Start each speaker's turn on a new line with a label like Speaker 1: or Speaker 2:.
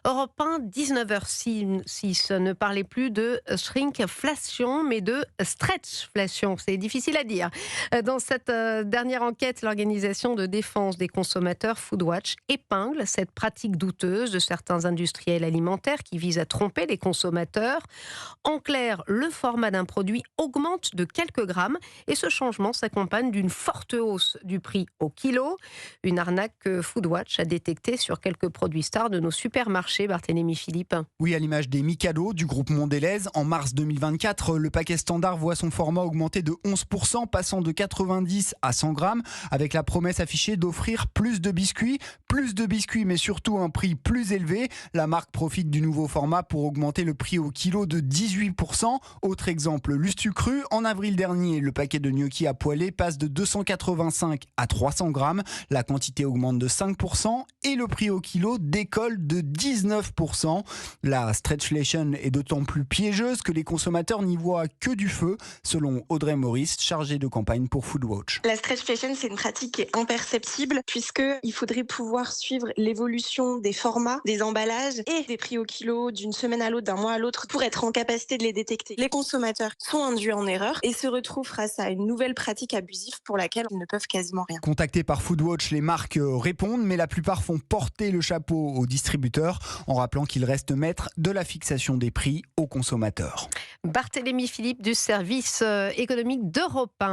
Speaker 1: Europe 1, 19h06. Ne parlez plus de shrinkflation, mais de stretchflation. C'est difficile à dire. Dans cette dernière enquête, l'organisation de défense des consommateurs Foodwatch épingle cette pratique douteuse de certains industriels alimentaires qui visent à tromper les consommateurs. En clair, le format d'un produit augmente de quelques grammes et ce changement s'accompagne d'une forte hausse du prix au kilo. Une arnaque que Foodwatch a détectée sur quelques produits stars de nos supermarchés, Barthélémy Philippe.
Speaker 2: Oui, à l'image des Mikado du groupe Mondelez, en mars 2024, le paquet standard voit son format augmenter de 11%, passant de 90 à 100 grammes, avec la promesse affichée d'offrir plus de biscuits, mais surtout un prix plus élevé. La marque profite du nouveau format pour augmenter le prix au kilo de 18%. Autre exemple, Lustucru, en avril dernier, le paquet de gnocchis à poêler passe de 285 à 300 grammes. La quantité augmente de 5% et le prix au kilo décolle de 19%. La stretchflation est d'autant plus piégeuse que les consommateurs n'y voient que du feu, selon Audrey Maurice, chargée de campagne pour Foodwatch.
Speaker 3: La stretchflation, c'est une pratique qui est imperceptible puisqu'il faudrait pouvoir suivre l'évolution des formats, des emballages et des prix au kilo d'une semaine à l'autre, d'un mois à l'autre pour être en capacité de les détecter. Les consommateurs sont induits en erreur et se retrouvent face à une nouvelle pratique abusive pour laquelle ils ne peuvent quasiment rien.
Speaker 2: Contactés par Foodwatch, les marques répondent, mais la plupart font porter le chapeau aux distributeurs en rappelant qu'ils restent maîtres de la fixation des prix aux consommateurs.
Speaker 1: Barthélémy Philippe du service économique d'Europe 1.